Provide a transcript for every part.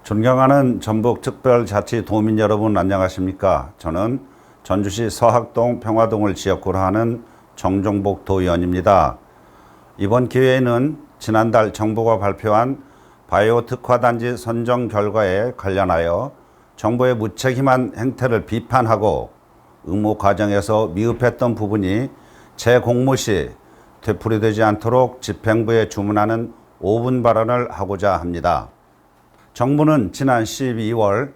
존경하는 전북특별자치도민 여러분 안녕하십니까? 저는 전주시 서학동 평화동을 지역구로 하는 정종복 도의원입니다. 이번 기회에는 지난달 정부가 발표한 바이오 특화단지 선정 결과에 관련하여 정부의 무책임한 행태를 비판하고 응모 과정에서 미흡했던 부분이 재공모 시 되풀이되지 않도록 집행부에 주문하는 5분 발언을 하고자 합니다. 정부는 지난 12월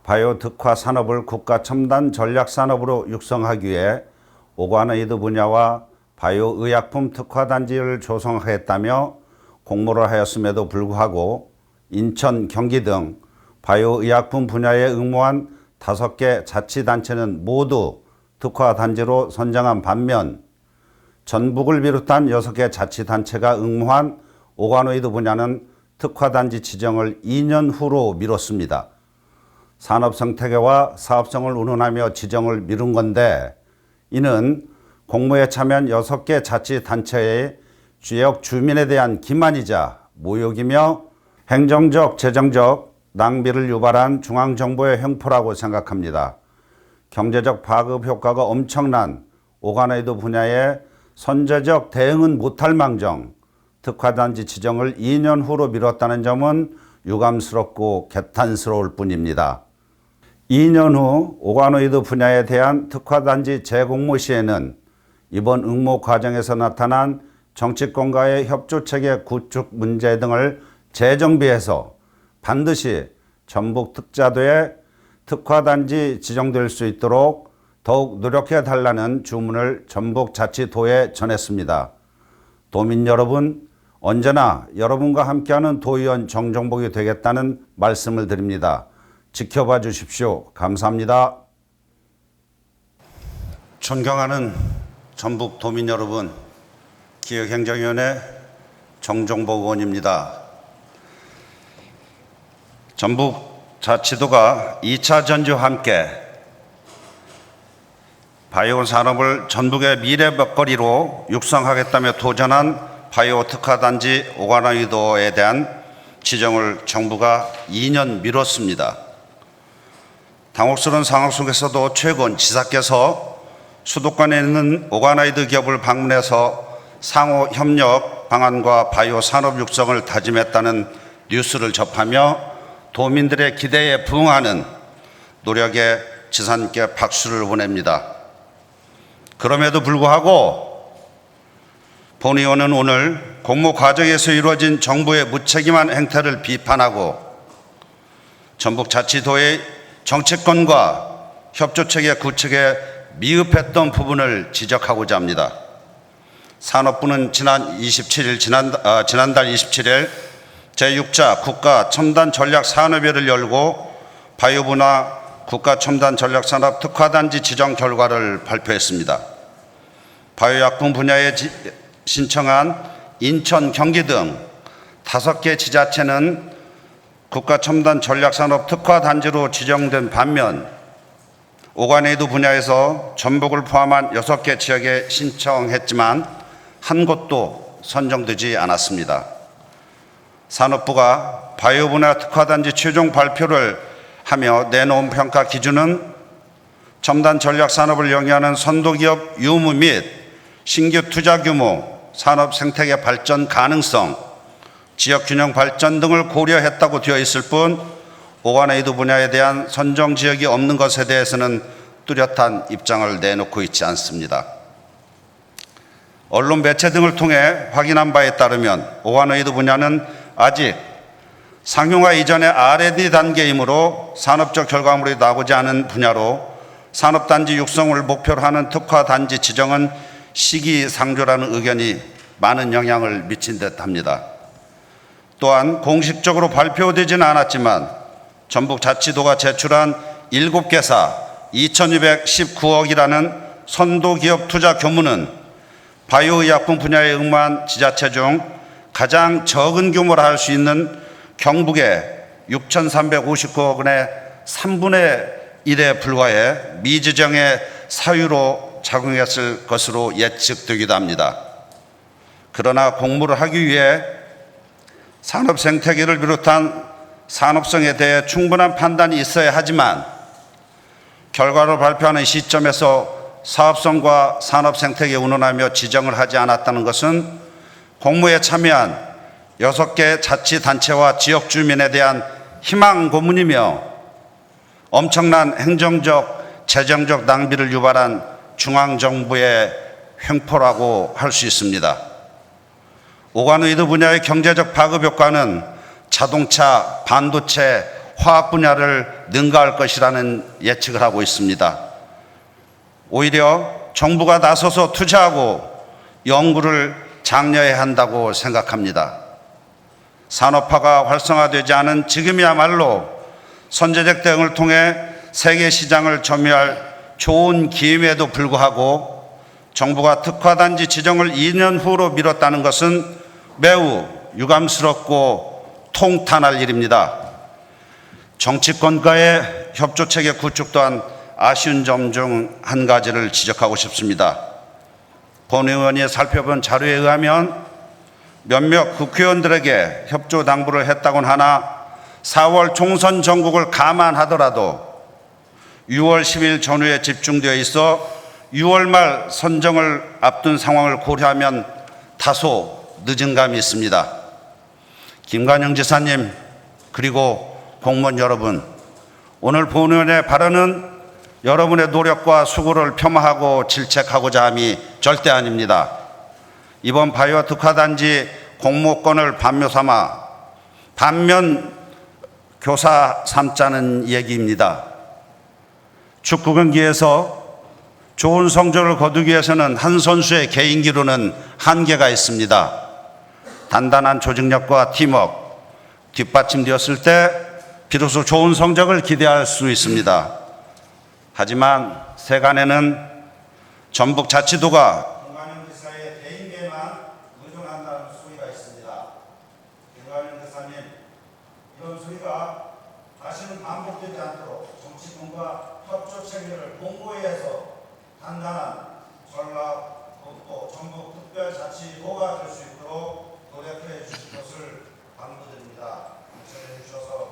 바이오 특화 산업을 국가 첨단 전략 산업으로 육성하기 위해 오가노이드 분야와 바이오 의약품 특화 단지를 조성하겠다며 공모를 하였음에도 불구하고 인천, 경기 등 바이오 의약품 분야에 응모한 5개 자치단체는 모두 특화 단지로 선정한 반면 전북을 비롯한 6개 자치단체가 응모한 오가노이드 분야는 특화단지 지정을 2년 후로 미뤘습니다. 산업 생태계와 사업성을 운운하며 지정을 미룬 건데 이는 공모에 참여한 6개 자치단체의 지역 주민에 대한 기만이자 모욕이며 행정적, 재정적 낭비를 유발한 중앙정부의 횡포라고 생각합니다. 경제적 파급 효과가 엄청난 오가노이드 분야에 선제적 대응은 못할 망정 특화단지 지정을 2년 후로 미뤘다는 점은 유감스럽고 개탄스러울 뿐입니다. 2년 후 오가노이드 분야에 대한 특화단지 재공모 시에는 이번 응모 과정에서 나타난 정치권과의 협조체계 구축 문제 등을 재정비해서 반드시 전북 특자도에 특화단지 지정될 수 있도록 더욱 노력해 달라는 주문을 전북자치도에 전했습니다. 도민 여러분, 언제나 여러분과 함께하는 도의원 정종복이 되겠다는 말씀을 드립니다. 지켜봐 주십시오. 감사합니다. 존경하는 전북 도민 여러분, 기획행정위원회 정종복 의원입니다. 전북자치도가 2차 전지와 함께 바이오 산업을 전북의 미래 먹거리로 육성하겠다며 도전한 바이오 특화단지 오가노이드에 대한 지정을 정부가 2년 미뤘습니다. 당혹스러운 상황 속에서도 최고원 지사께서 수도권에 있는 오가노이드 기업을 방문해서 상호 협력 방안과 바이오 산업 육성을 다짐했다는 뉴스를 접하며 도민들의 기대에 부응하는 노력에 지사님께 박수를 보냅니다. 그럼에도 불구하고 본 의원은 오늘 공모 과정에서 이루어진 정부의 무책임한 행태를 비판하고 전북자치도의 정치권과 협조체계 구축에 미흡했던 부분을 지적하고자 합니다. 산업부는 지난달 27일 제6차 국가 첨단 전략 산업회의를 열고 바이오 분야 국가 첨단 전략 산업 특화단지 지정 결과를 발표했습니다. 바이오약품 분야에 신청한 인천, 경기 등 5개 지자체는 국가 첨단 전략 산업 특화 단지로 지정된 반면 오가노이드 분야에서 전북을 포함한 6개 지역에 신청했지만 한 곳도 선정되지 않았습니다. 산업부가 바이오 분야 특화 단지 최종 발표를 하며 내놓은 평가 기준은 첨단 전략 산업을 영위하는 선도기업 유무 및 신규 투자 규모, 산업 생태계 발전 가능성, 지역 균형 발전 등을 고려했다고 되어 있을 뿐 오가노이드 분야에 대한 선정 지역이 없는 것에 대해서는 뚜렷한 입장을 내놓고 있지 않습니다. 언론 매체 등을 통해 확인한 바에 따르면 오가노이드 분야는 아직 상용화 이전의 R&D 단계이므로 산업적 결과물이 나오지 않은 분야로 산업단지 육성을 목표로 하는 특화단지 지정은 시기상조라는 의견이 많은 영향을 미친 듯합니다. 또한 공식적으로 발표되지는 않았지만 전북자치도가 제출한 7개사 2219억이라는 선도기업 투자 규모는 바이오의약품 분야에 응모한 지자체 중 가장 적은 규모라 할 수 있는 경북의 6,359억 원의 3분의 1에 불과해 미지정의 사유로 작용했을 것으로 예측되기도 합니다. 그러나 공모를 하기 위해 산업 생태계를 비롯한 산업성에 대해 충분한 판단이 있어야 하지만 결과를 발표하는 시점에서 사업성과 산업 생태계 운운하며 지정을 하지 않았다는 것은 공모에 참여한 6개 자치단체와 지역 주민에 대한 희망 고문이며 엄청난 행정적, 재정적 낭비를 유발한 중앙정부의 횡포라고 할 수 있습니다. 오가노이드 분야의 경제적 파급 효과는 자동차, 반도체, 화학 분야를 능가할 것이라는 예측을 하고 있습니다. 오히려 정부가 나서서 투자하고 연구를 장려해야 한다고 생각합니다. 산업화가 활성화되지 않은 지금이야말로 선제적 대응을 통해 세계 시장을 점유할 좋은 기회에도 불구하고 정부가 특화단지 지정을 2년 후로 미뤘다는 것은 매우 유감스럽고 통탄할 일입니다. 정치권과의 협조체계 구축 또한 아쉬운 점 중 한 가지를 지적하고 싶습니다. 본 의원이 살펴본 자료에 의하면 몇몇 국회의원들에게 협조 당부를 했다곤 하나 4월 총선 전국을 감안하더라도 6월 10일 전후에 집중되어 있어 6월 말 선정을 앞둔 상황을 고려하면 다소 늦은 감이 있습니다. 김관영 지사님 그리고 공무원 여러분, 오늘 본 의원의 발언은 여러분의 노력과 수고를 폄하하고 질책하고자 함이 절대 아닙니다. 이번 바이오 특화단지 공모권을 반면 교사 삼자는 얘기입니다. 축구 경기에서 좋은 성적을 거두기 위해서는 한 선수의 개인기로는 한계가 있습니다. 단단한 조직력과 팀워크, 뒷받침되었을 때 비로소 좋은 성적을 기대할 수 있습니다. 하지만 세간에는 전북자치도가 김관영 지사의 개인기에만 의존한다는 소리가 있습니다. 김관영 지사님, 이런 소리가 다시는 반복되지 않도록 정치권과 협조 체계를 공고히해서 단단한 전략 또 전북특별자치도가 될 수 있도록 노력해 주실 것을 당부드립니다. 인정해 주셔서